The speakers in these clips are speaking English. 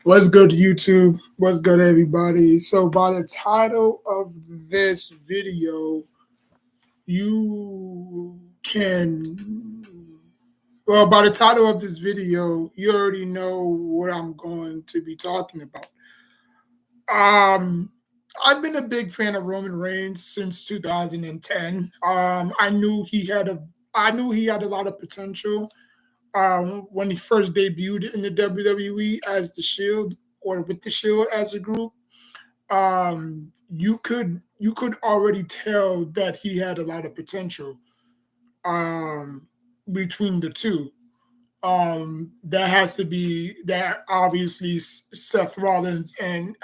What's good, YouTube? What's good, everybody? So, by the title of this video, you can, by the title of this video, you already know what I'm going to be talking about. I've been a big fan of Roman Reigns since 2010. I knew he had a lot of potential when he first debuted in the WWE as the Shield or with the Shield as a group. You could already tell that he had a lot of potential between the two. That obviously Seth Rollins and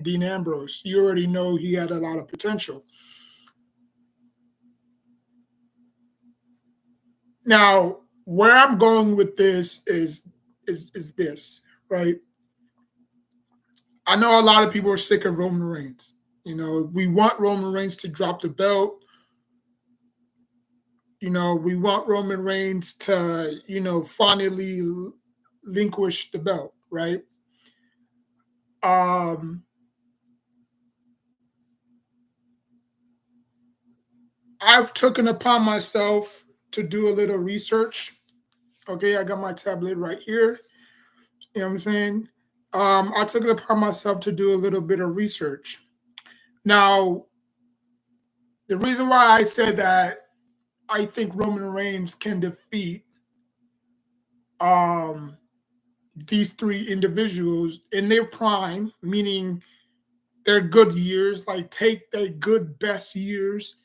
Dean Ambrose. You already know he had a lot of potential. Now, where I'm going with this is this, right? I know a lot of people are sick of Roman Reigns. We want Roman Reigns to drop the belt. We want Roman Reigns to, finally relinquish the belt, right? I've taken upon myself to do a little research. Okay, I got my tablet right here. You know what I'm saying? I took it upon myself to do a little bit of research. Now, the reason why I said that I think Roman Reigns can defeat these three individuals in their prime, meaning their good years, like take their good best years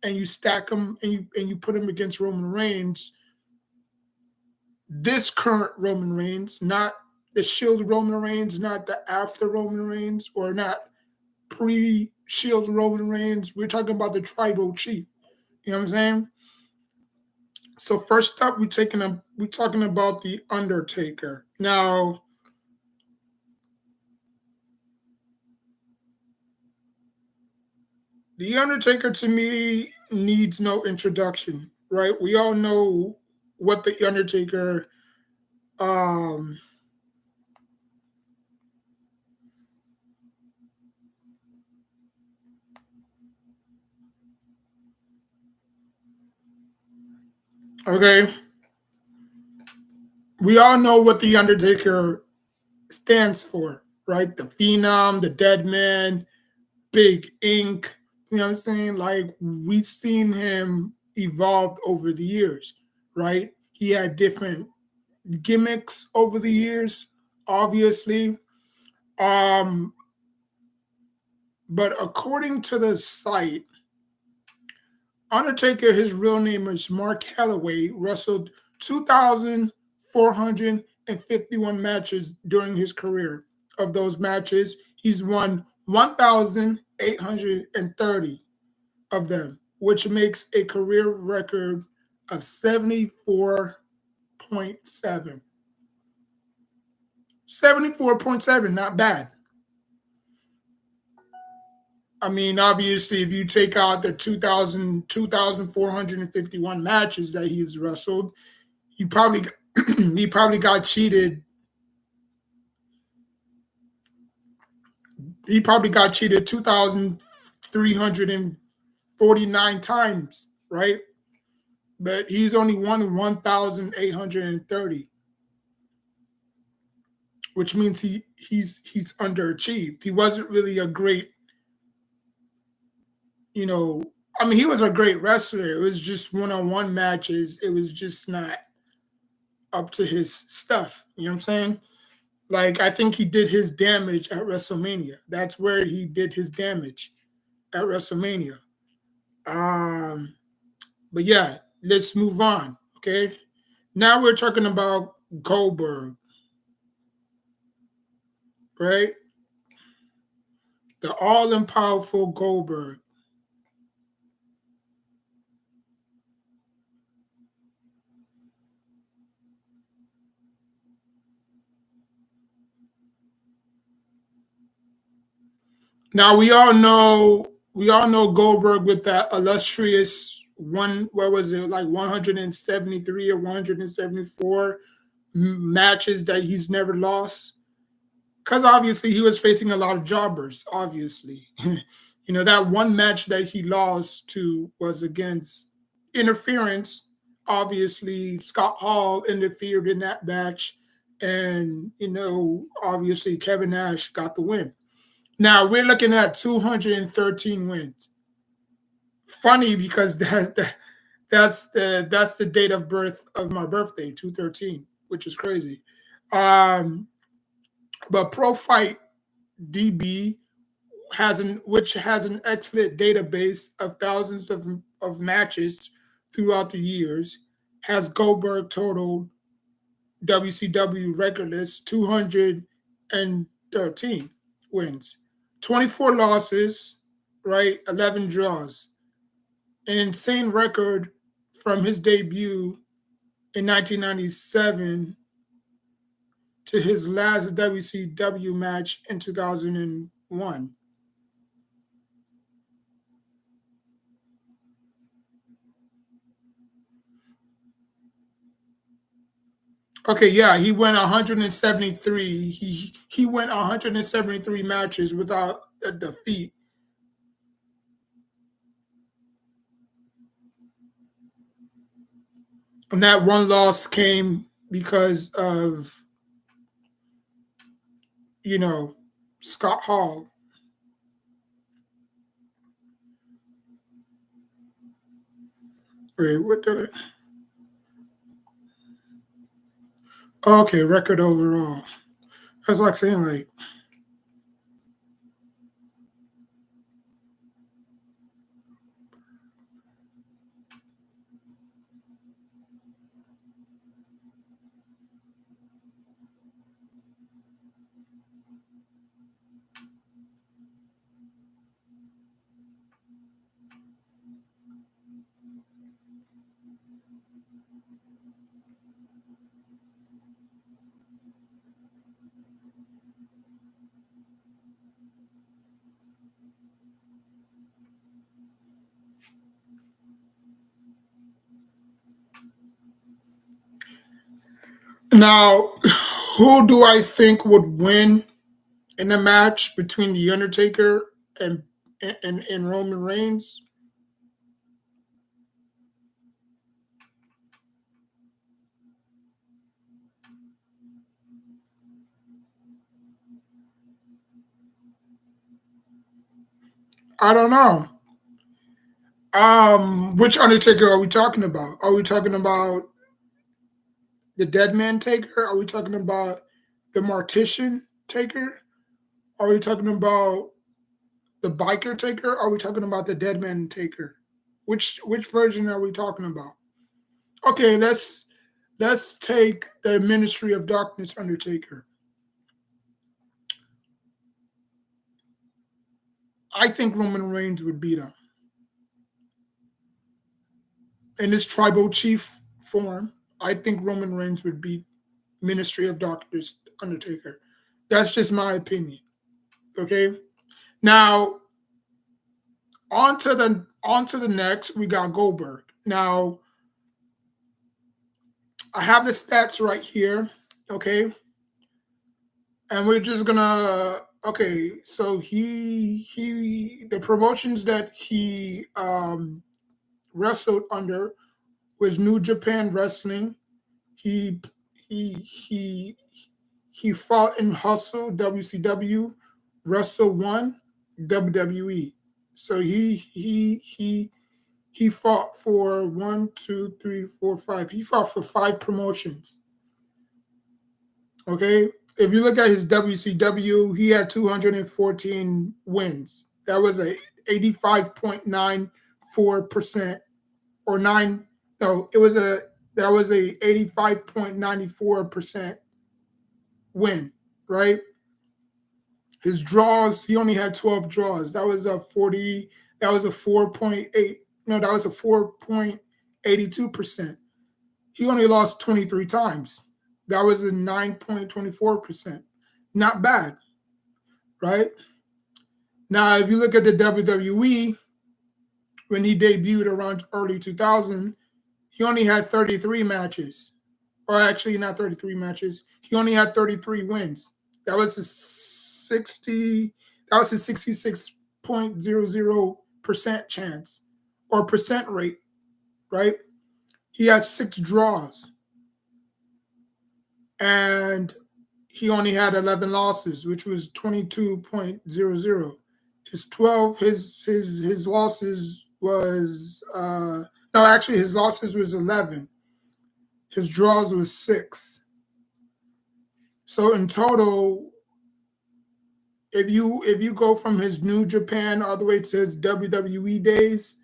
and you stack them and you put them against Roman Reigns. This current Roman Reigns, not the Shield Roman Reigns, not the after Roman Reigns, or not pre-Shield Roman Reigns. We're talking about the tribal chief. You know what I'm saying? So first up, we're talking about the Undertaker. Now, the Undertaker to me needs no introduction, right? We all know what the Undertaker okay. We all know what the Undertaker stands for, right? The Phenom, the Dead Man, Big Ink. You know what I'm saying? Like, we've seen him evolve over the years, right? He had different gimmicks over the years, obviously. But according to the site, Undertaker, his real name is Mark Calloway, wrestled 2,451 matches during his career. Of those matches, he's won 1,830 of them, which makes a career record of 74.7. 74.7, not bad. I mean, obviously, if you take out the 2,451 matches that he's wrestled, he probably got cheated. He probably got cheated 2,349 times, right? But he's only won 1,830, which means he's underachieved. He wasn't really a great, he was a great wrestler. It was just one-on-one matches. It was just not up to his stuff. You know what I'm saying? Like, I think he did his damage at WrestleMania. That's where he did his damage, at WrestleMania. But yeah, let's move on. Okay. Now we're talking about Goldberg, right? The all-powerful Goldberg. Now we all know Goldberg with that illustrious 173 or 174 matches that he's never lost. Because obviously he was facing a lot of jobbers, obviously. That one match that he lost to was against interference. Obviously, Scott Hall interfered in that match. And, obviously Kevin Nash got the win. Now we're looking at 213 wins. Funny because that's the date of birth of my birthday, 213, which is crazy. Um, but Pro Fight DB which has an excellent database of thousands of matches throughout the years, has Goldberg totaled WCW record list 213 wins, 24 losses, right? 11 draws. An insane record from his debut in 1997 to his last WCW match in 2001. Okay, yeah, he went 173. He went 173 matches without a defeat. And that one loss came because of, Scott Hall. Wait, what did it? Okay, record overall. That's like saying like now who do I think would win in a match between The Undertaker and Roman Reigns? I don't know. Which Undertaker are we talking about? Are we talking about the Dead Man Taker? Are we talking about the Mortician Taker? Are we talking about the Biker Taker? Are we talking about the Dead Man Taker? Which version are we talking about? Okay, let's take the Ministry of Darkness Undertaker. I think Roman Reigns would beat him in this tribal chief form. I think Roman Reigns would beat Ministry of Darkness Undertaker. That's just my opinion. Okay. Now on to the next, we got Goldberg. Now I have the stats right here. Okay. And we're just gonna so the promotions that he wrestled under was New Japan Wrestling. He he he he fought in Hustle WCW, Wrestle One WWE. So he fought for one, two, three, four, five. He fought for 5 promotions. Okay. If you look at his WCW, he had 214 wins. That was a 85.94% or nine. No, that was a 85.94% win, right? His draws, he only had 12 draws. That was a 4.8, no, that was a 4.82%. He only lost 23 times. That was a 9.24%. Not bad, right? Now, if you look at the WWE, when he debuted around early 2000, he only had 33 matches. or actually not 33 matches. He only had 33 wins. That was a 60. That was a 66.00% chance or percent rate, right? He had 6 draws, and he only had 11 losses, which was 22.00. His losses was no, actually his losses was 11. His draws was 6. So in total, if you go from his New Japan all the way to his WWE days,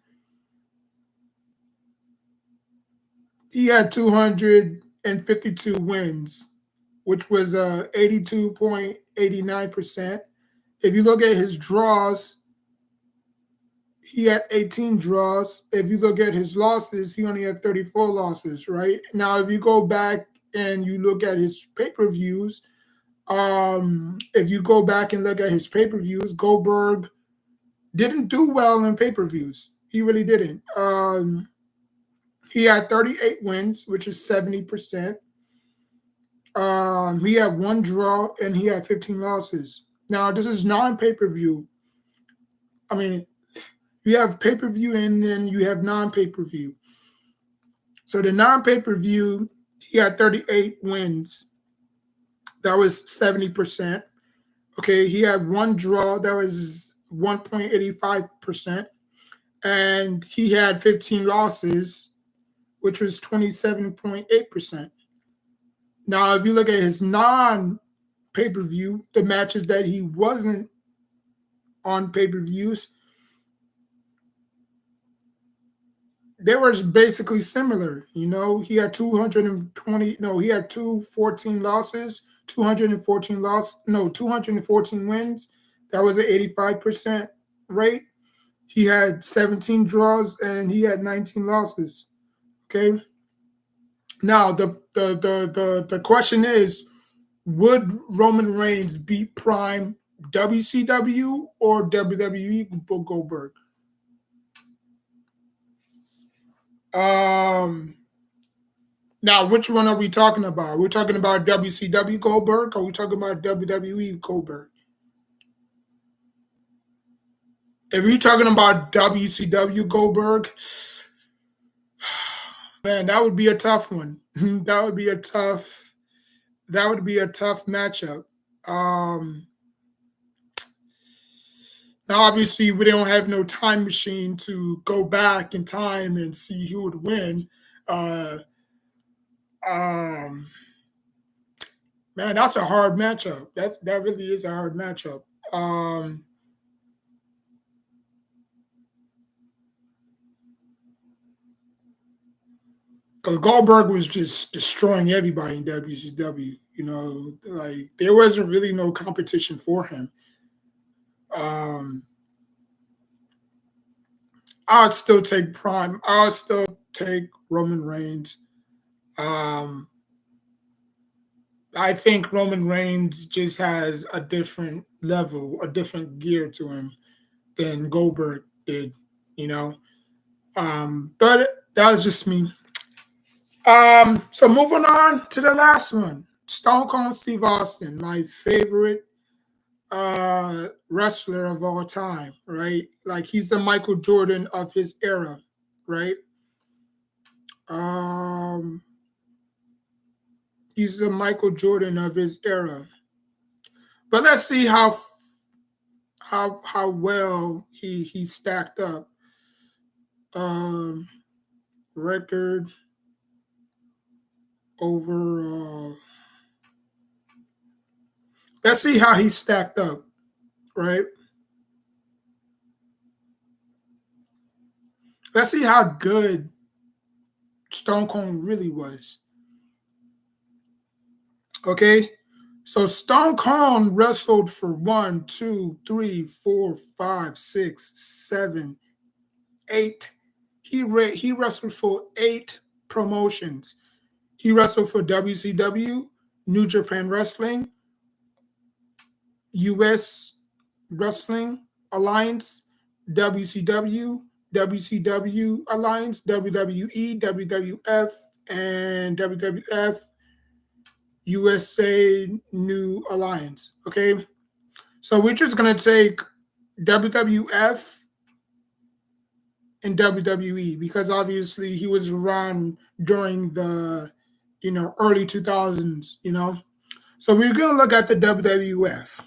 he had 252 wins, which was 82.89%. If you look at his draws, he had 18 draws. If you look at his losses, he only had 34 losses, right? Now, if you go back and you look at his pay-per-views, if you go back and look at his pay-per-views, Goldberg didn't do well in pay-per-views. He really didn't. He had 38 wins, which is 70%. He had 1 draw and he had 15 losses. Now, this is non-pay-per-view. I mean, you have pay-per-view and then you have non-pay-per-view. So the non-pay-per-view, he had 38 wins. That was 70%. Okay, he had 1 draw. That was 1.85%. And he had 15 losses, which was 27.8%. Now, if you look at his non-pay-per-view, the matches that he wasn't on pay-per-views, they were basically similar. He had 220, no, he had 214 losses, 214 wins. That was an 85% rate. He had 17 draws and he had 19 losses. Okay. Now the question is, would Roman Reigns beat Prime WCW or WWE Goldberg? Now, which one are we talking about? We're talking about WCW Goldberg, or are we talking about WWE Goldberg? If we're talking about WCW Goldberg, man, that would be a tough one. That would be a tough matchup. Now, obviously, we don't have no time machine to go back in time and see who would win. Man, that's a hard matchup. That really is a hard matchup. Because Goldberg was just destroying everybody in WCW. Like there wasn't really no competition for him. I'd still take Prime. I'd still take Roman Reigns. I think Roman Reigns just has a different level, a different gear to him than Goldberg did, you know. But that was just me. So moving on to the last one, Stone Cold Steve Austin, my favorite wrestler of all time, right? Like he's the Michael Jordan of his era, right? He's the Michael Jordan of his era. But let's see how well he stacked up. Record overall. Let's see how he stacked up, right? Let's see how good Stone Cold really was. Okay, so Stone Cold wrestled for 1, 2, 3, 4, 5, 6, 7, 8. He wrestled for 8 promotions. He wrestled for WCW, New Japan Wrestling, US Wrestling Alliance, WCW, WCW Alliance, WWE, WWF, and WWF, USA New Alliance. Okay, so we're just gonna take WWF and WWE because obviously he was around during the early 2000s. So we're gonna look at the WWF.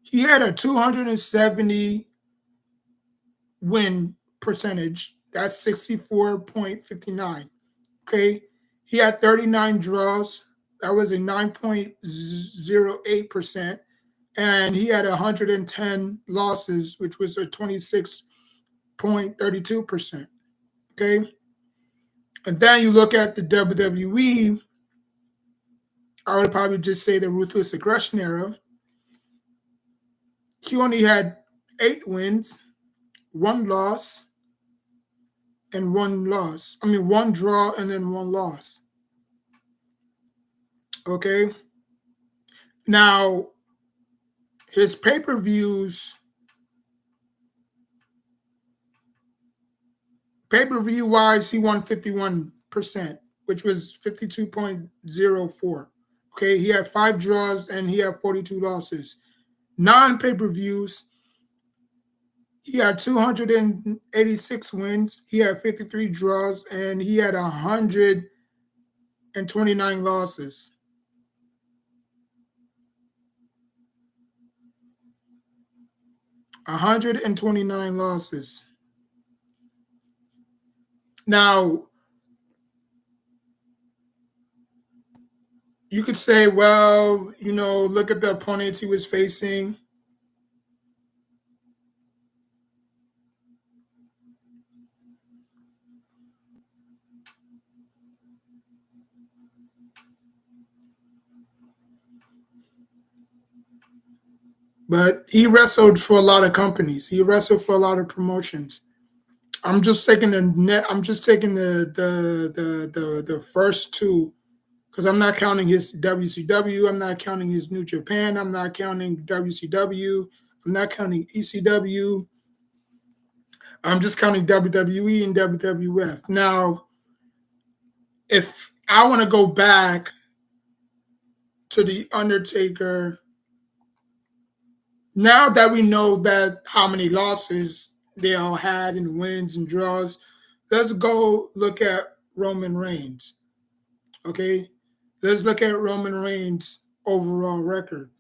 He had a 270 win percentage. That's 64.59. Okay. He had 39 draws. That was a 9.08%. And he had 110 losses, which was a 26.32%. Okay. And then you look at the WWE, I would probably just say the Ruthless Aggression era. He only had 8 wins, 1 loss, and 1 loss. I mean, 1 draw and then 1 loss. Okay. Now, his pay-per-view wise, he won 51%, which was 52.04. Okay. He had 5 draws and he had 42 losses. Non-pay-per-views, he had 286 wins. He had 53 draws and he had 129 losses. Now, you could say, well, look at the opponents he was facing. But he wrestled for a lot of companies. He wrestled for a lot of promotions. I'm just taking the net. I'm just taking the first two because I'm not counting his WCW. I'm not counting his New Japan. I'm not counting WCW. I'm not counting ECW. I'm just counting WWE and WWF. Now, if I want to go back to the Undertaker, now that we know that how many losses they all had and wins and draws, let's go look at Roman Reigns. Okay, let's look at Roman Reigns' overall record.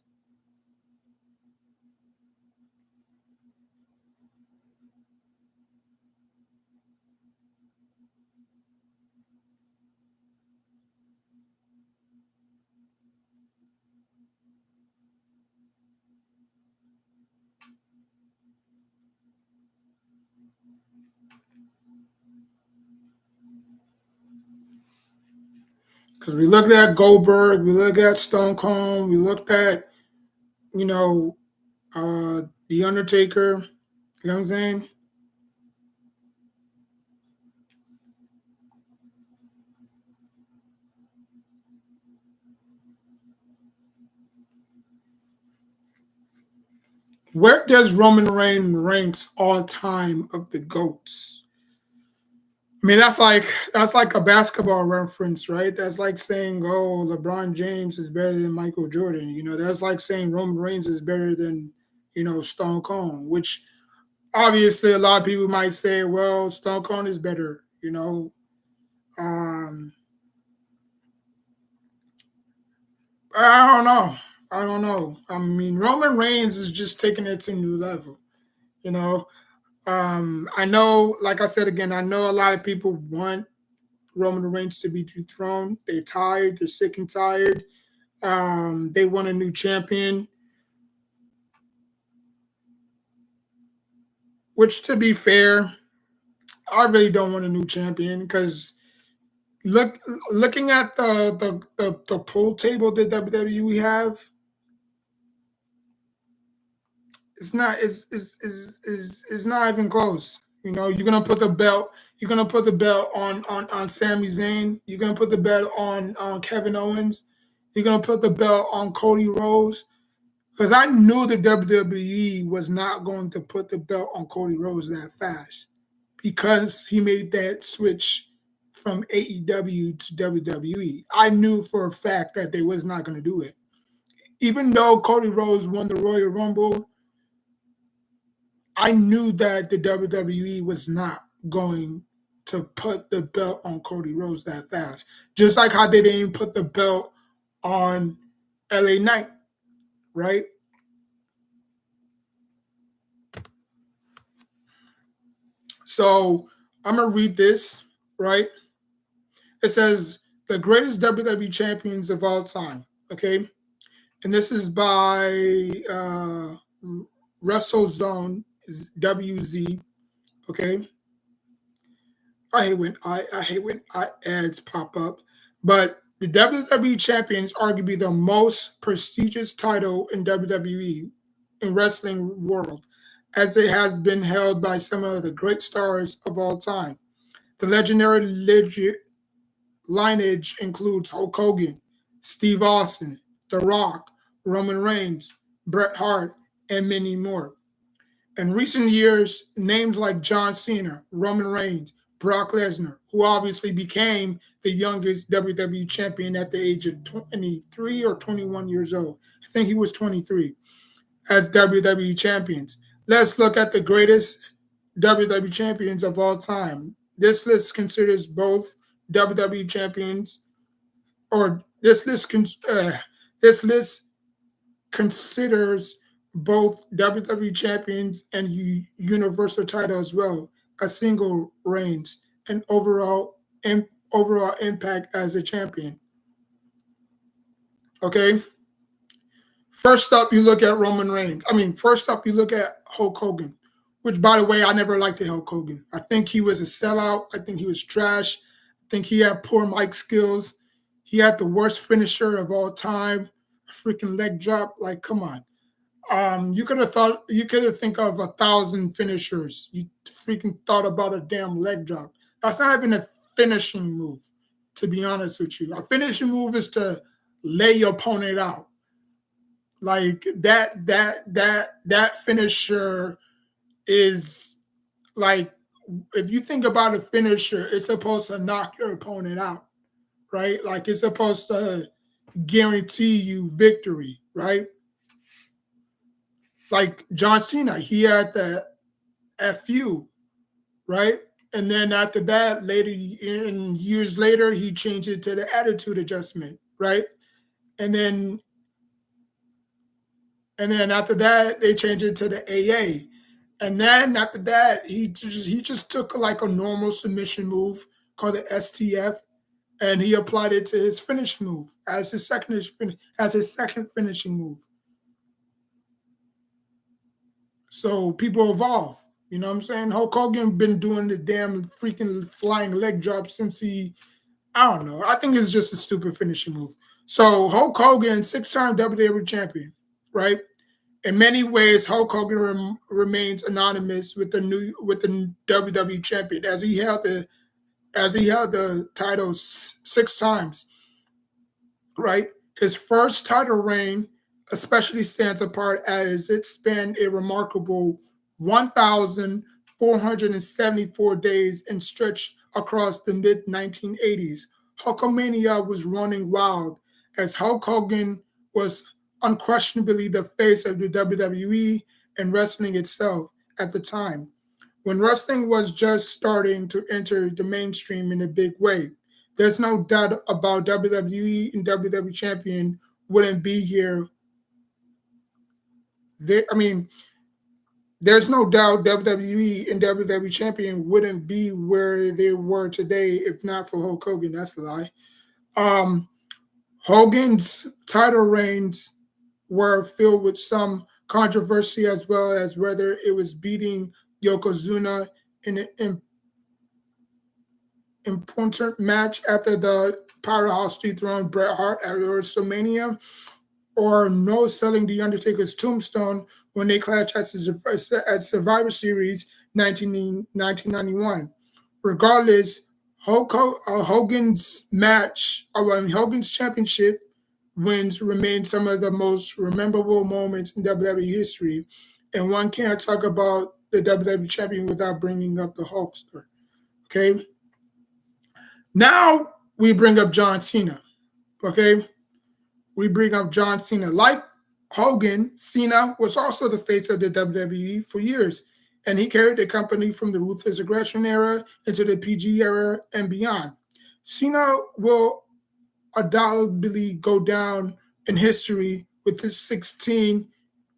Because we looked at Goldberg, we looked at Stone Cold, we looked at, you know, The Undertaker. You know what I'm saying? Where does Roman Reigns ranks all time of the GOATs? I mean, that's like a basketball reference, right? That's like saying, "Oh, LeBron James is better than Michael Jordan." That's like saying Roman Reigns is better than Stone Cold. Which obviously a lot of people might say, "Well, Stone Cold is better." Um, I don't know. I don't know. I mean, Roman Reigns is just taking it to a new level. You know, I know, like I said again, I know a lot of people want Roman Reigns to be dethroned. They're tired. They're sick and tired. They want a new champion. Which, to be fair, I really don't want a new champion because looking at the poll table that WWE have, it's not even close. You're gonna put the belt. You're gonna put the belt on Sami Zayn. You're gonna put the belt on Kevin Owens. You're gonna put the belt on Cody Rhodes. Because I knew the WWE was not going to put the belt on Cody Rhodes that fast because he made that switch from AEW to WWE. I knew for a fact that they was not going to do it. Even though Cody Rhodes won the Royal Rumble, I knew that the WWE was not going to put the belt on Cody Rhodes that fast. Just like how they didn't put the belt on LA Knight, right? So I'm going to read this, right? It says, the greatest WWE champions of all time, okay? And this is by WrestleZone, WZ, okay? I hate when ads pop up, but the WWE Champion is arguably the most prestigious title in WWE in wrestling world, as it has been held by some of the great stars of all time. The legendary lineage includes Hulk Hogan, Steve Austin, The Rock, Roman Reigns, Bret Hart, and many more. In recent years, names like John Cena, Roman Reigns, Brock Lesnar, who obviously became the youngest WWE champion at the age of 23 or 21 years old. I think he was 23 as WWE champions. Let's look at the greatest WWE champions of all time. This list considers both WWE champions, or this list considers both WWE champions and Universal title as well, a single reigns and overall impact as a champion. Okay. First up, you look at Roman Reigns. First up, you look at Hulk Hogan, which, by the way, I never liked the Hulk Hogan. I think he was a sellout. I think he was trash. I think he had poor mic skills. He had the worst finisher of all time, a freaking leg drop. Like, come on. You could have think of 1,000 finishers. You freaking thought about a damn leg drop. That's not even a finishing move, to be honest with you. A finishing move is to lay your opponent out. Like that finisher is like, if you think about a finisher, it's supposed to knock your opponent out, right? Like it's supposed to guarantee you victory, right? Like John Cena, he had the FU, right? And then after that, years later, he changed it to the attitude adjustment, right? And then after that, they changed it to the AA. And then after that, he just took like a normal submission move called the STF, and he applied it to his finish move as his second finishing move. So people evolve. You know what I'm saying? Hulk Hogan been doing the damn freaking flying leg drop since I don't know. I think it's just a stupid finishing move. So Hulk Hogan, 6-time WWE champion, right? In many ways, Hulk Hogan remains anonymous with the WWE champion, as he held the title 6 times, right? His first title reign especially stands apart as it spanned a remarkable 1,474 days and stretched across the mid-1980s. Hulkamania was running wild as Hulk Hogan was unquestionably the face of the WWE and wrestling itself at the time, when wrestling was just starting to enter the mainstream in a big way. There's no doubt about WWE and WWE champion wouldn't be here. There's no doubt WWE and WWE champion wouldn't be where they were today if not for Hulk Hogan. That's a lie. Hogan's title reigns were filled with some controversy, as well as whether it was beating Yokozuna in an important match after the powerhouse dethroned Bret Hart at WrestleMania, or no selling The Undertaker's tombstone when they clashed at Survivor Series 1991. Regardless, Hogan's championship wins remain some of the most memorable moments in WWE history, and one can't talk about the WWE champion without bringing up the Hulkster. Okay. Now we bring up John Cena. Okay, we bring up John Cena. Like Hogan, Cena was also the face of the WWE for years, and he carried the company from the ruthless aggression era into the PG era and beyond. Cena will undoubtedly go down in history with his 16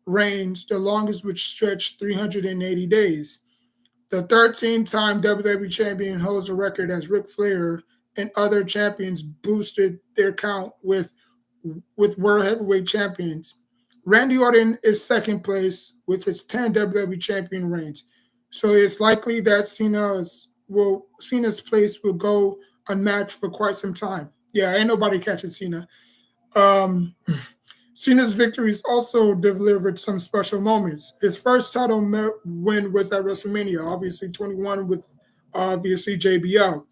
reigns, the longest which stretched 380 days. The 13-time WWE champion holds a record as Ric Flair and other champions boosted their count with world heavyweight champions. Randy Orton is second place with his 10 WWE champion reigns. So it's likely that Cena's place will go unmatched for quite some time. Yeah, ain't nobody catching Cena. Um, Cena's victories also delivered some special moments. His first title win was at WrestleMania, obviously 21 with obviously JBL,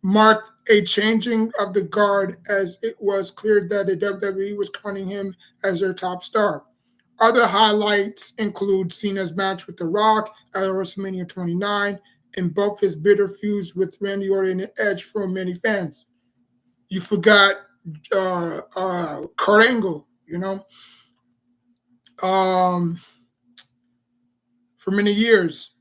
marked a changing of the guard as it was clear that the WWE was crowning him as their top star. Other highlights include Cena's match with The Rock at WrestleMania 29 and both his bitter feuds with Randy Orton and Edge for many fans. You forgot Kurt Angle, um, for many years.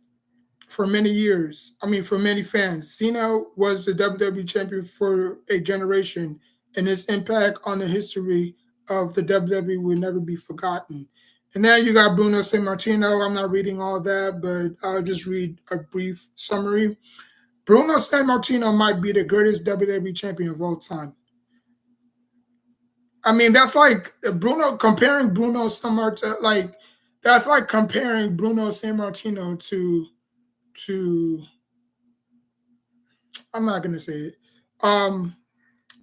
For many fans, Cena was the WWE champion for a generation, and his impact on the history of the WWE will never be forgotten. And then you got Bruno Sammartino. I'm not reading all that, but I'll just read a brief summary. Bruno Sammartino might be the greatest WWE champion of all time. I mean, that's like comparing Bruno Sammartino, that's like comparing Bruno Sammartino to I'm not gonna say it. Um,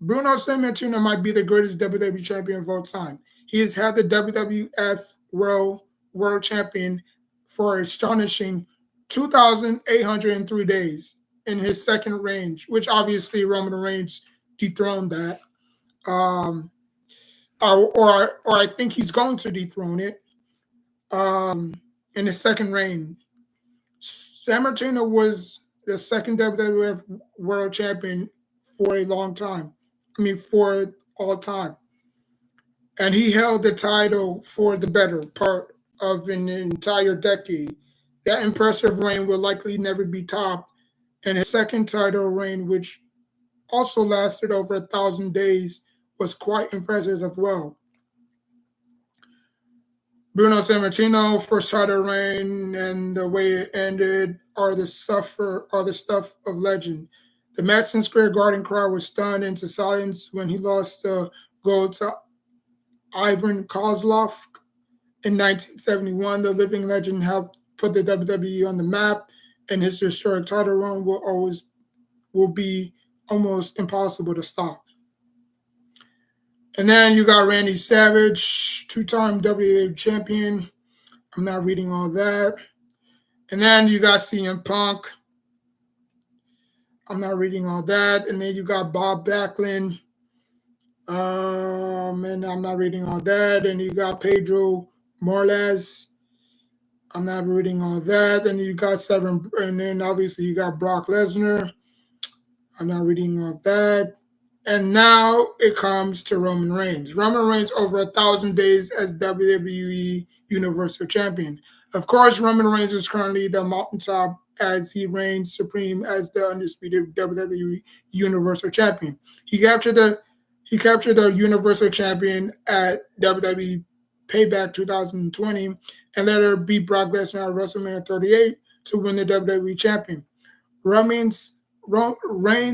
Bruno Sammartino might be the greatest WWE champion of all time. He has had the WWF World Champion for astonishing 2,803 days in his second reign, which obviously Roman Reigns dethroned that. Um, or I think he's going to dethrone it in his second reign. Sammartino was the second WWF World Champion for a long time. For all time. And he held the title for the better part of an entire decade. That impressive reign will likely never be topped. And his second title reign, which also lasted over 1,000 days, was quite impressive as well. Bruno Sammartino first title reign and the way it ended are the stuff of legend. The Madison Square Garden crowd was stunned into silence when he lost the gold to Ivan Kozlov in 1971. The living legend helped put the WWE on the map, and his historic title run will be almost impossible to stop. And then you got Randy Savage, two-time WWE champion. I'm not reading all that. And then you got CM Punk. I'm not reading all that. And then you got Bob Backlund. And I'm not reading all that. And you got Pedro Morales. I'm not reading all that. And you got and then obviously you got Brock Lesnar. I'm not reading all that. And now it comes to Roman Reigns. Roman Reigns over 1,000 days as WWE Universal Champion. Of course, Roman Reigns is currently the mountaintop as he reigns supreme as the undisputed WWE Universal Champion. He captured the Universal Champion at WWE Payback 2020 and later beat Brock Lesnar at WrestleMania 38 to win the WWE Champion. Reigns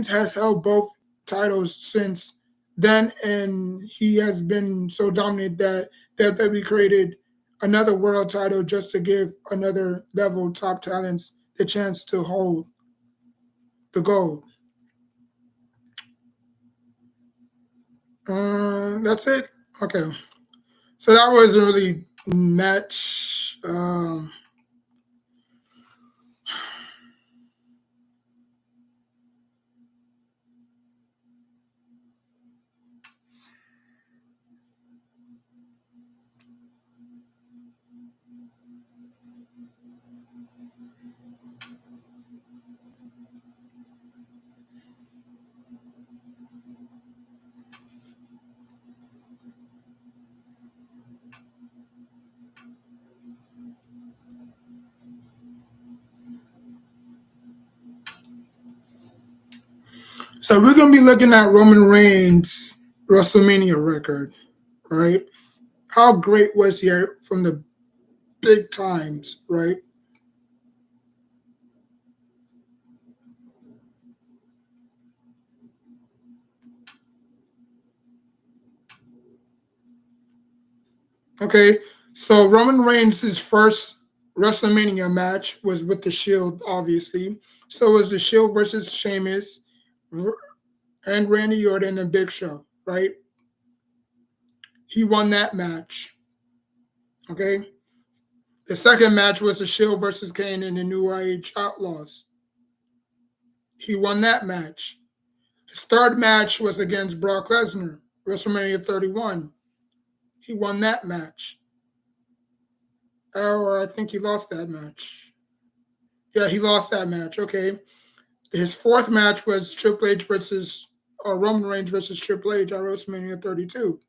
has held both titles since then, and he has been so dominant that WWE created another world title just to give another level top talents the chance to hold the gold. That's it. Okay, so that was a really match. So we're gonna be looking at Roman Reigns' WrestleMania record, right? How great was he from the big times, right? Okay, so Roman Reigns' first WrestleMania match was with the Shield, obviously. So it was the Shield versus Sheamus and Randy Orton and Big Show, right? He won that match. Okay. The second match was the Shield versus Kane and the New Age Outlaws. He won that match. His third match was against Brock Lesnar, WrestleMania 31. He won that match. Or I think he lost that match. Yeah, he lost that match. Okay. His fourth match was Triple H versus Roman Reigns versus Triple H at WrestleMania 32.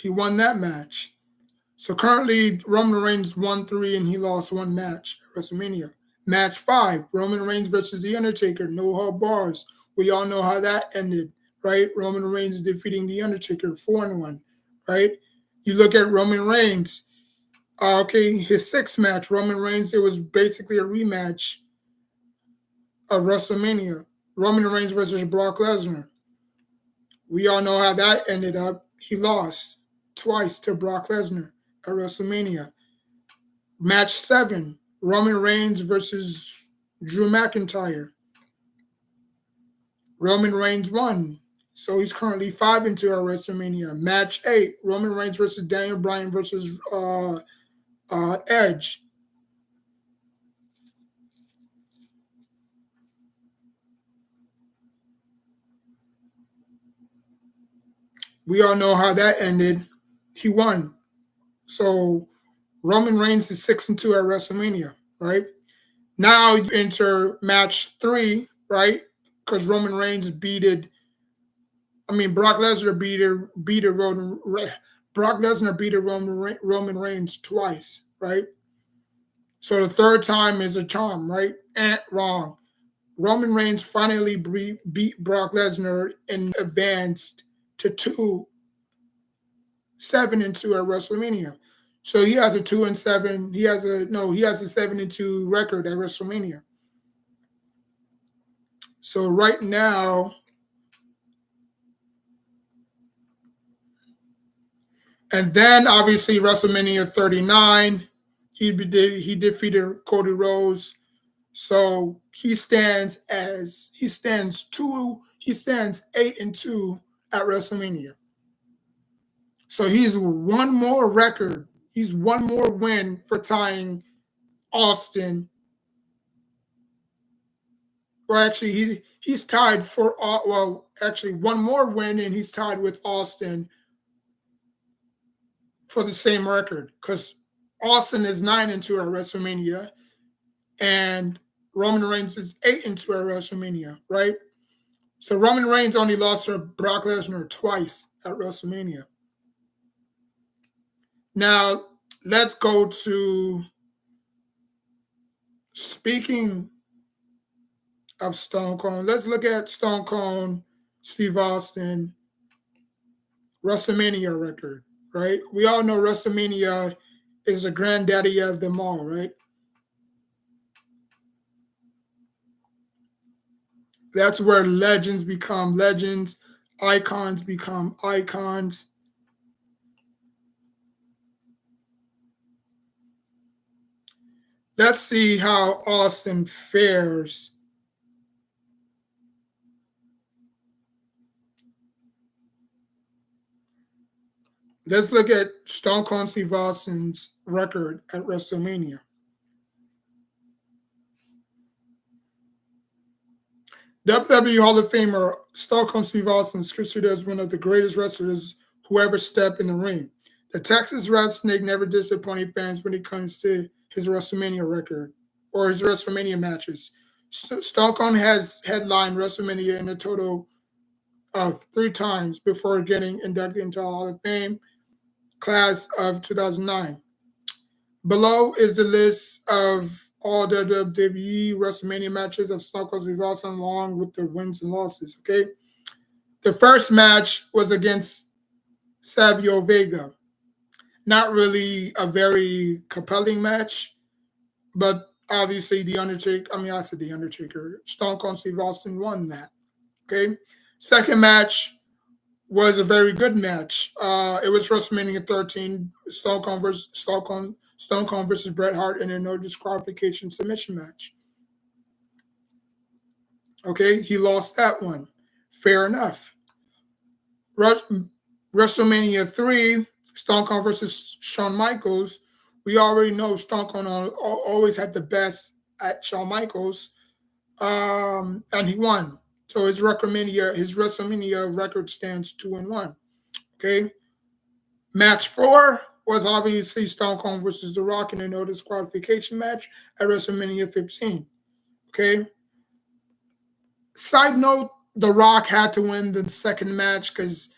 He won that match. So currently, Roman Reigns won 3 and he lost 1 match at WrestleMania. Match 5, Roman Reigns versus The Undertaker, no hard bars. We all know how that ended, right? Roman Reigns defeating The Undertaker 4-1, right? You look at Roman Reigns. Okay, his sixth match, Roman Reigns, it was basically a rematch of WrestleMania. Roman Reigns versus Brock Lesnar. We all know how that ended up. He lost twice to Brock Lesnar at WrestleMania. Match 7, Roman Reigns versus Drew McIntyre. Roman Reigns won. So he's currently 5-2 at WrestleMania. Match 8, Roman Reigns versus Daniel Bryan versus Edge. We all know how that ended. He won. So Roman Reigns is 6-2 at WrestleMania, right? Now you enter match 3, right? Because Roman Reigns Brock Lesnar beat Roman Reigns twice, right? So the third time is a charm, right? Wrong. Roman Reigns finally beat Brock Lesnar and advanced to 7-2 at WrestleMania. So he has a 2-7. He has a 7-2 record at WrestleMania. So right now, and then obviously WrestleMania 39, he defeated Cody Rhodes. So he stands 8-2 at WrestleMania. So he's one more record. He's one more win for tying Austin. Well, actually, he's tied for one more win, and he's tied with Austin for the same record because Austin is 9-2 at WrestleMania, and Roman Reigns is 8-2 at WrestleMania, right? So Roman Reigns only lost to Brock Lesnar twice at WrestleMania. Now, let's go to, speaking of Stone Cold, let's look at Stone Cold, Steve Austin, WrestleMania record, right? We all know WrestleMania is the granddaddy of them all, right? That's where legends become legends, icons become icons. Let's see how Austin fares. Let's look at Stone Cold Steve Austin's record at WrestleMania. WWE Hall of Famer Stone Cold Steve Austin is considered as one of the greatest wrestlers who ever stepped in the ring. The Texas Rattlesnake never disappointed fans when it comes to his WrestleMania record or his WrestleMania matches. Stone Cold has headlined WrestleMania in a total of 3 times before getting inducted into the Hall of Fame class of 2009. Below is the list of all the WWE WrestleMania matches of Stone Cold Steve Austin along with the wins and losses. Okay. The first match was against Savio Vega. Not really a very compelling match, but obviously the Undertaker, I said the Undertaker, Stone Cold Steve Austin won that. Okay. Second match was a very good match. It was WrestleMania 13, Stone Cold versus Bret Hart in a no disqualification submission match. Okay, he lost that one. Fair enough. WrestleMania 3, Stone Cold versus Shawn Michaels. We already know Stone Cold always had the best at Shawn Michaels, and he won. So his WrestleMania record stands 2-1. Okay. Match 4 was obviously Stone Cold versus The Rock in a no disqualification match at WrestleMania 15. Okay. Side note: The Rock had to win the second match because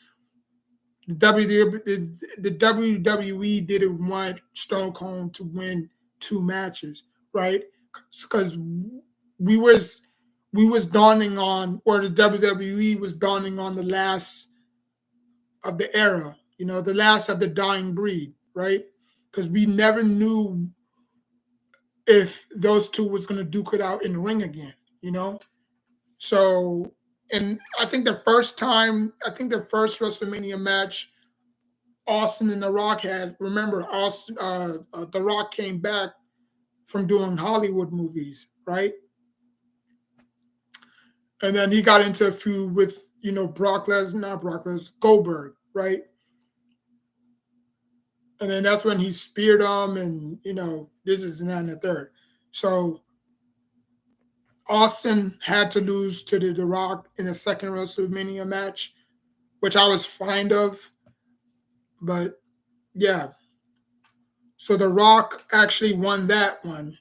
the WWE didn't want Stone Cold to win 2 matches, right? Because we was dawning on, or the WWE was dawning on the last of the era, the last of the dying breed, right? Because we never knew if those two was going to duke it out in the ring again, So, and I think the first WrestleMania match Austin and The Rock had, remember, The Rock came back from doing Hollywood movies, right? And then he got into a feud with, not Brock Lesnar, Goldberg, right? And then that's when he speared him, and this is and that and the third. So Austin had to lose to the Rock in the second WrestleMania match, which I was fine of. But yeah. So The Rock actually won that one.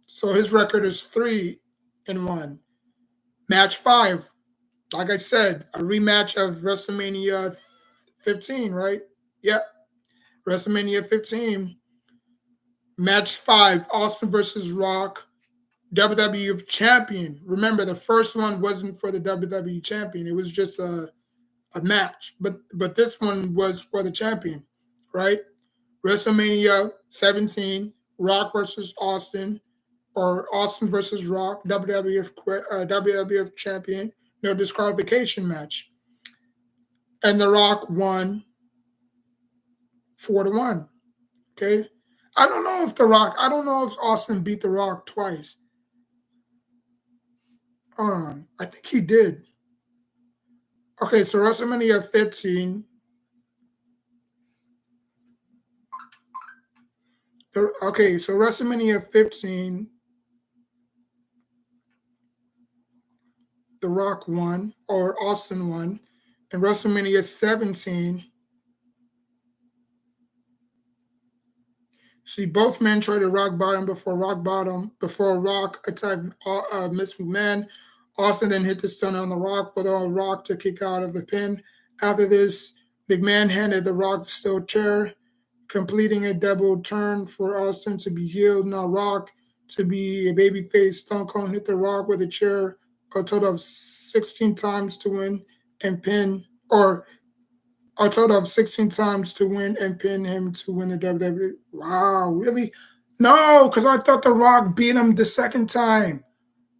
So his record is 3-1. Match 5, like I said, a rematch of WrestleMania 15, right? Yep. WrestleMania 15. Match 5, Austin versus Rock, WWE champion. Remember, the first one wasn't for the WWE champion. It was just a match. But this one was for the champion, right? WrestleMania 17, Rock versus Austin, or Austin versus Rock, WWF champion, no disqualification match. And The Rock won 4-1. Okay. I don't know if Austin beat The Rock twice. I think he did. Okay, so WrestleMania 15. Okay, so WrestleMania 15, The Rock won, or Austin won. And WrestleMania 17, see, both men tried to rock bottom before Rock attacked Miss McMahon. Austin then hit the stun on The Rock for the Rock to kick out of the pin. After this, McMahon handed The Rock the steel chair, completing a double turn for Austin to be healed. Now Rock to be a babyface. Stone Cold hit The Rock with a chair a total of 16 times to win and pin, or a total of 16 times to win and pin him to win the WWE. Wow, really? No, because I thought The Rock beat him the second time.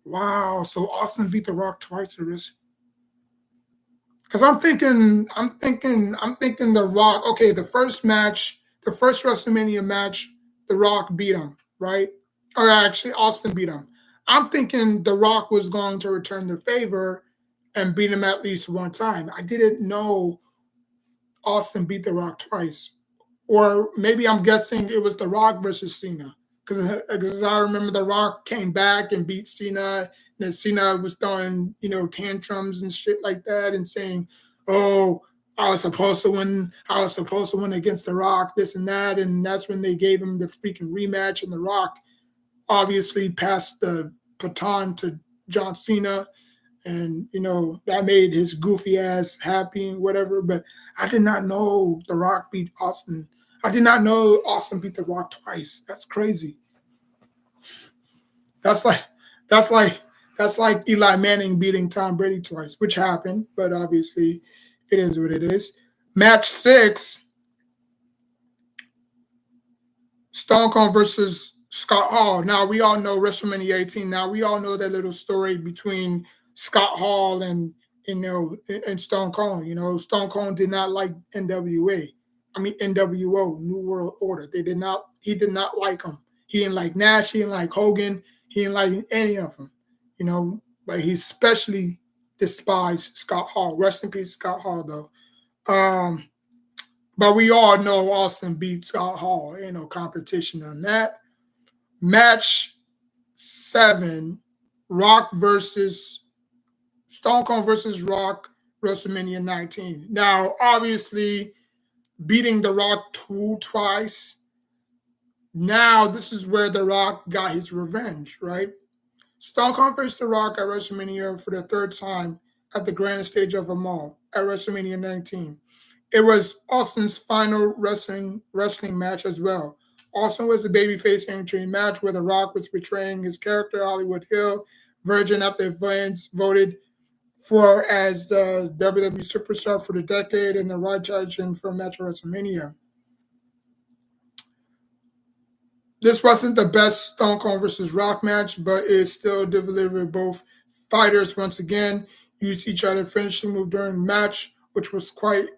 Wow, so Austin beat The Rock twice or this? Because I'm thinking The Rock. Okay, the first WrestleMania match, The Rock beat him, right? Or actually, Austin beat him. I'm thinking The Rock was going to return the favor and beat him at least one time. I didn't know Austin beat The Rock twice. Or maybe I'm guessing it was The Rock versus Cena. Because I remember The Rock came back and beat Cena, and then Cena was throwing, tantrums and shit like that and saying, oh, I was supposed to win against The Rock, this and that. And that's when they gave him the freaking rematch, and The Rock obviously passed the baton to John Cena. And, that made his goofy ass happy and whatever. But I did not know The Rock beat Austin. I did not know Austin beat The Rock twice. That's crazy. That's like that's like that's like Eli Manning beating Tom Brady twice, which happened, but obviously it is what it is. Match 6, Stone Cold versus Scott Hall. Now we all know WrestleMania 18. Now we all know that little story between Scott Hall and and Stone Cold. Stone Cold did not like NWA. I mean NWO, New World Order. They did not. He did not like them. He didn't like Nash. He didn't like Hogan. He didn't like any of them. But he especially despised Scott Hall. Rest in peace, Scott Hall, though. But we all know Austin beat Scott Hall. Ain't no competition on that. Match 7, Rock versus Stone Cold versus Rock, WrestleMania 19. Now, obviously, beating The Rock twice. Now, this is where The Rock got his revenge, right? Stone Cold faced The Rock at WrestleMania for the third time at the grandest stage of them all, at WrestleMania 19. It was Austin's final wrestling match as well. Austin was the babyface entry match where The Rock was portraying his character Hollywood Hill, virgin after Vince voted for as the WWE superstar for the decade and the right judging for a match at WrestleMania. This wasn't the best Stone Cold versus Rock match, but it still delivered. Both fighters once again used each other finishing move during the match, which was quite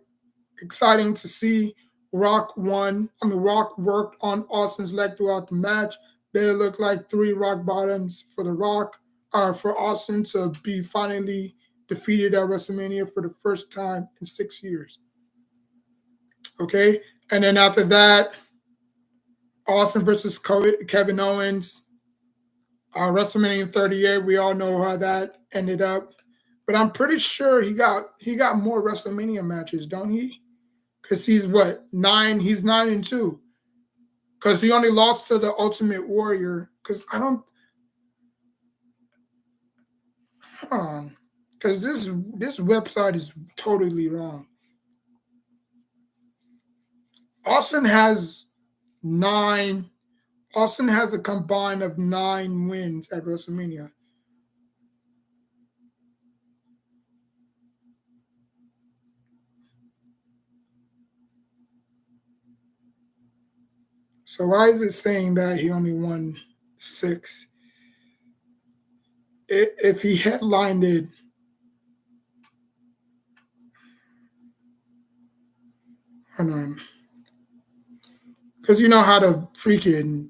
exciting to see. Rock worked on Austin's leg throughout the match. They looked like 3 rock bottoms for for Austin to be finally defeated at WrestleMania for the first time in 6 years. Okay, and then after that, Austin versus Kevin Owens, WrestleMania 38. We all know how that ended up, but I'm pretty sure he got more WrestleMania matches, don't he? Because he's what, 9? He's 9-2. Because he only lost to the Ultimate Warrior. Because I don't. Hold on. Because this website is totally wrong. Austin has 9. Austin has a combined of 9 wins at WrestleMania. So why is it saying that he only won 6? If he headlined it, hold on, because you know how to freaking,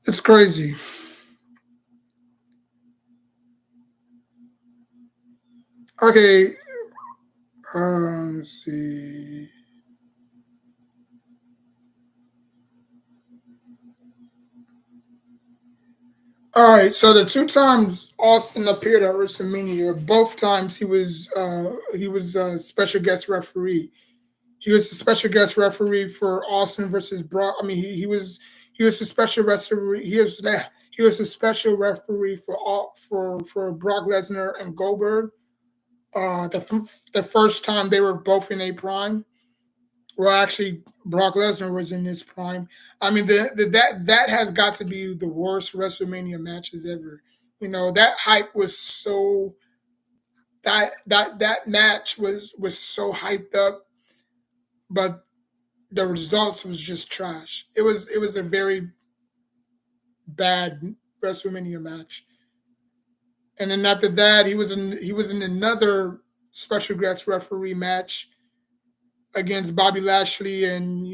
it's crazy. Okay, let's see. All right, so the 2 times Austin appeared at WrestleMania, both times he was a special guest referee. He was a special guest referee for Austin versus Brock. I mean, he was a special referee. He was a special referee for Brock Lesnar and Goldberg. The first time they were both in a prime. Well, actually, Brock Lesnar was in his prime. I mean, that has got to be the worst WrestleMania matches ever. That hype was so that match was so hyped up, but the results was just trash. It was a very bad WrestleMania match. And then after that, he was in another special guest referee match against Bobby Lashley and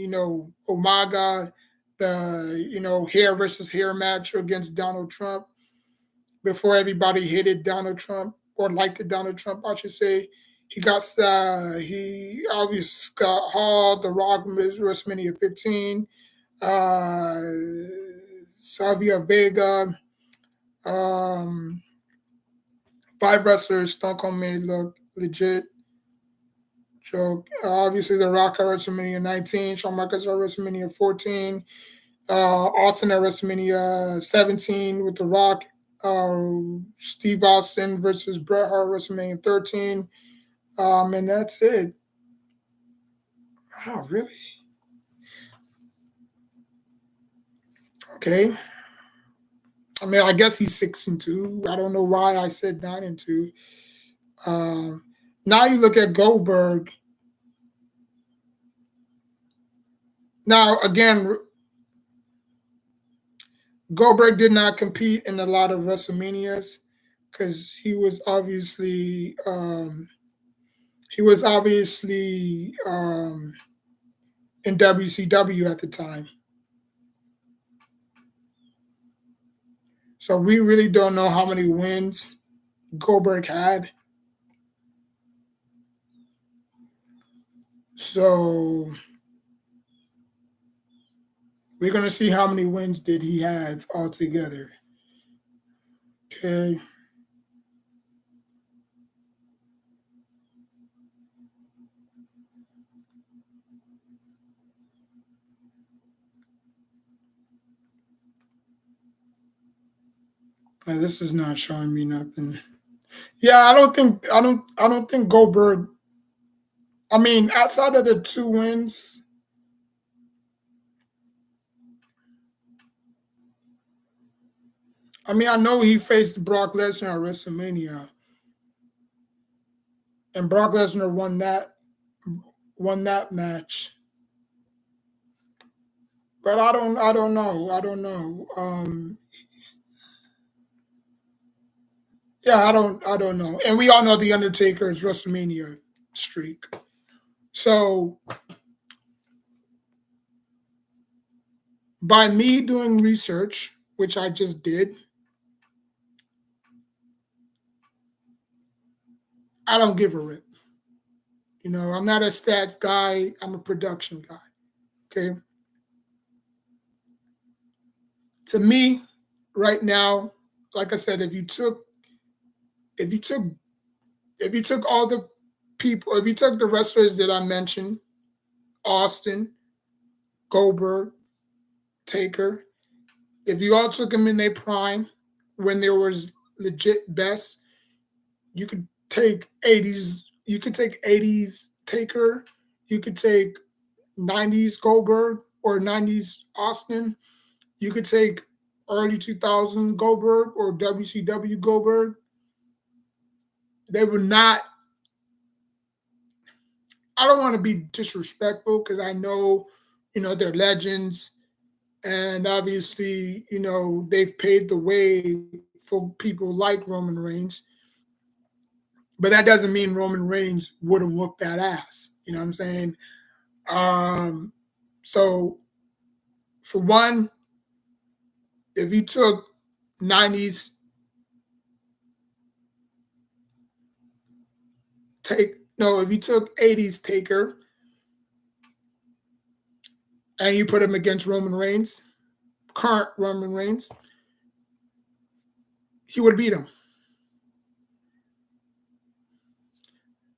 Umaga, the hair versus hair match against Donald Trump before everybody hated Donald Trump or liked Donald Trump, I should say. He obviously got Hall, The Rock, WrestleMania 15, Savia Vega, 5 wrestlers. Stone Cold made look legit. Joke. Obviously, The Rock at WrestleMania 19, Shawn Michaels at WrestleMania 14, Austin at WrestleMania 17 with The Rock, Steve Austin versus Bret Hart WrestleMania 13, and that's it. Oh, really? Okay. I mean, I guess he's 6-2. I don't know why I said 9-2. Um, Now you look at Goldberg. Now again, Goldberg did not compete in a lot of WrestleManias because he was obviously in WCW at the time. So we really don't know how many wins Goldberg had. So we're gonna see how many wins did he have altogether. Okay. This is not showing me nothing. Yeah, I don't think Goldberg. I mean, outside of the two wins, I mean, I know he faced Brock Lesnar at WrestleMania, and Brock Lesnar won that match. But I don't know. Yeah, I don't know. And we all know the Undertaker's WrestleMania streak. So by me doing research, which I just did, I don't give a rip. You know, I'm not a stats guy. I'm a production guy. Okay. To me, right now, like I said, if you took if you took all the people, if you took the wrestlers that I mentioned, Austin, Goldberg, Taker, if you all took them in their prime when there was legit best, you could take 80s, you could take 80s Taker, you could take 90s Goldberg or 90s Austin, you could take early 2000 Goldberg or WCW Goldberg. They were not, I don't want to be disrespectful because I know, you know, they're legends and obviously, you know, they've paved the way for people like Roman Reigns. But that doesn't mean Roman Reigns wouldn't whoop that ass. You know what I'm saying? Um, so for one, if you took 90s take no, if you took 80s Taker and you put him against Roman Reigns, current Roman Reigns, he would beat him.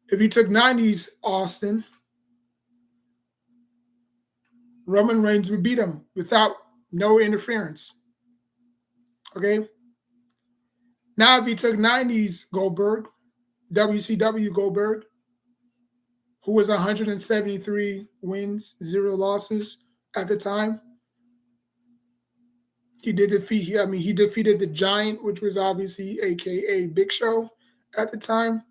If you took 90s Austin, Roman Reigns would beat him without no interference. Okay. Now, if you took 90s Goldberg, WCW Goldberg, who was 173 wins, 0 losses at the time, he defeated the Giant, which was obviously AKA Big Show at the time.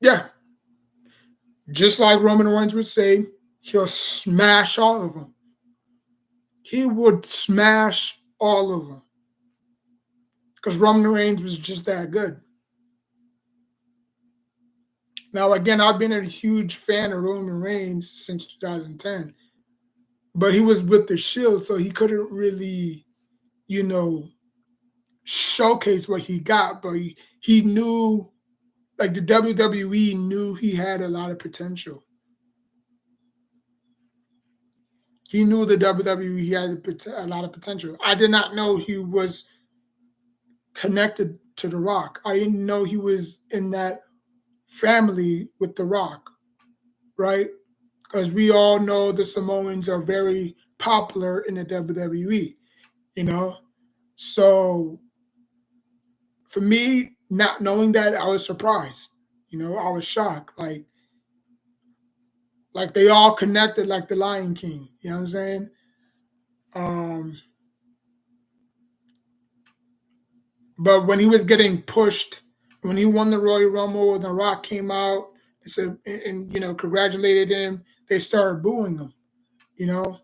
Yeah, just like Roman Reigns would say, he'll smash all of them. He would smash all of them because Roman Reigns was just that good. Now, again, I've been a huge fan of Roman Reigns since 2010, but he was with the Shield, so he couldn't really, you know, showcase what he got. But he knew, like the WWE knew he had a lot of potential. He knew the WWE had a lot of potential. I did not know he was connected to The Rock. I didn't know he was in that family with The Rock, right? Because we all know the Samoans are very popular in the WWE, you know? So for me, not knowing that, I was surprised. I was shocked. Like they all connected like the Lion King. You know what I'm saying? Um, but when he was getting pushed, when he won the Royal Rumble and The Rock came out and said and congratulated him, they started booing him. You know,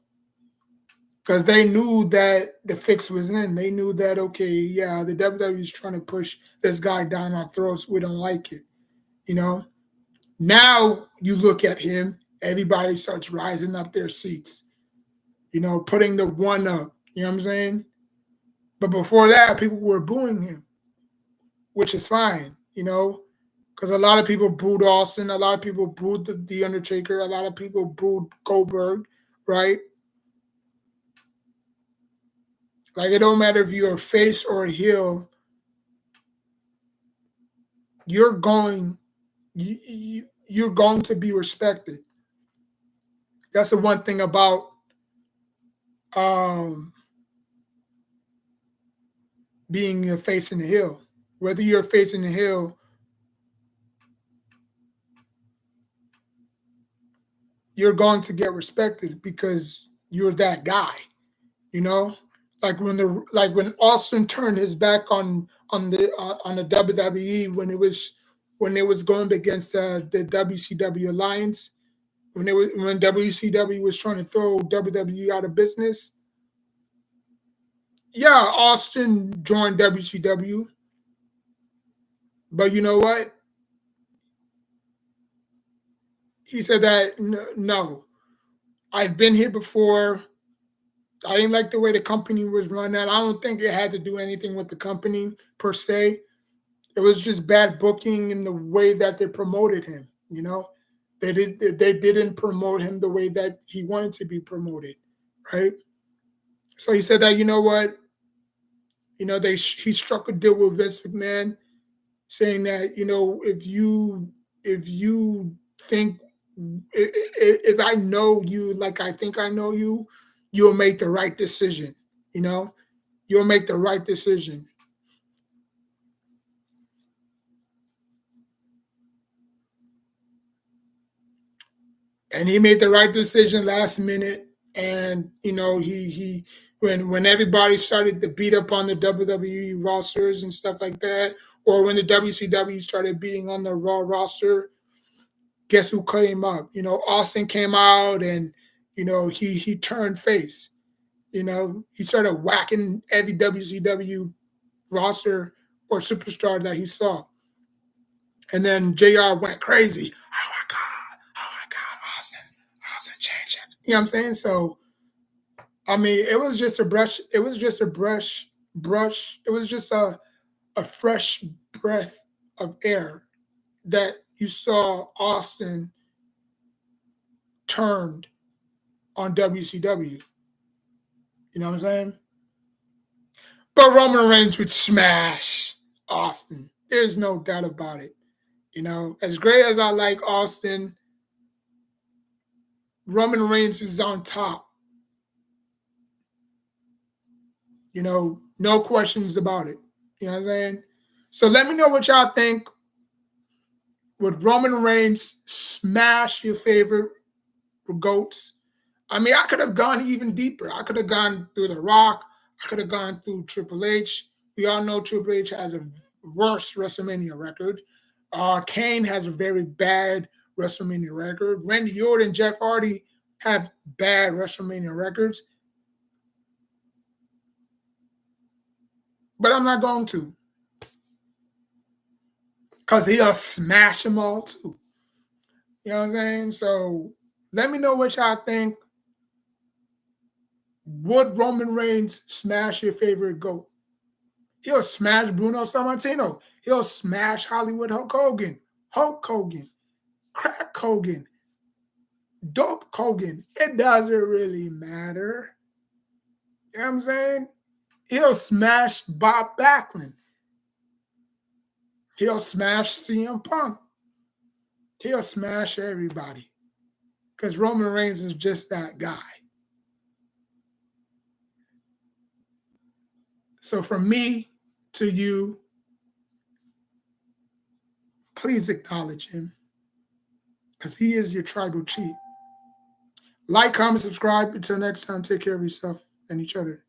because they knew that the fix was in. They knew that, okay, yeah, the WWE is trying to push this guy down our throats. We don't like it. You know, now you look at him, everybody starts rising up their seats. Putting the one up. You know what I'm saying? But before that, people were booing him, which is fine. Because a lot of people booed Austin, a lot of people booed the Undertaker, a lot of people booed Goldberg, right? Like it don't matter if you're a face or a heel, you're going you're going to be respected. That's the one thing about um, being a face in the heel. Whether you're facing the heel, you're going to get respected because you're that guy. You know, like when Austin turned his back on the WWE when it was going against the WCW alliance, when WCW was trying to throw WWE out of business. Yeah, Austin joined WCW, but you know what? He said that no, I've been here before. I didn't like the way the company was run. And I don't think it had to do anything with the company per se. It was just bad booking in the way that they promoted him. They didn't promote him the way that he wanted to be promoted, right? So he said that you know what, he struck a deal with Vince McMahon, saying that if you think if I know you like I think I know you, you'll make the right decision. You know, you'll make the right decision. And he made the right decision last minute. And he when everybody started to beat up on the WWE rosters and stuff like that, or when the WCW started beating on the Raw roster, guess who came up? Austin came out and he turned face. He started whacking every WCW roster or superstar that he saw. And then JR went crazy. Oh my God, Austin changing. You know what I'm saying? So I mean, it was just a brush. It was just a brush. It was just a fresh breath of air that you saw Austin turned on WCW. You know what I'm saying? But Roman Reigns would smash Austin. There's no doubt about it. As great as I like Austin, Roman Reigns is on top. No questions about it. You know what I'm saying? So let me know what y'all think. Would Roman Reigns smash your favorite GOATs? I mean, I could have gone even deeper. I could have gone through The Rock. I could have gone through Triple H. We all know Triple H has a worse WrestleMania record. Kane has a very bad WrestleMania record. Randy Orton and Jeff Hardy have bad WrestleMania records. But I'm not going to. Because he'll smash them all too. You know what I'm saying? So let me know what y'all think. Would Roman Reigns smash your favorite GOAT? He'll smash Bruno Sammartino. He'll smash Hollywood Hulk Hogan, Crack Hogan, Dope Hogan. It doesn't really matter. You know what I'm saying? He'll smash Bob Backlund. He'll smash CM Punk. He'll smash everybody. Because Roman Reigns is just that guy. So from me to you, please acknowledge him because he is your tribal chief. Like, comment, subscribe. Until next time, take care of yourself and each other.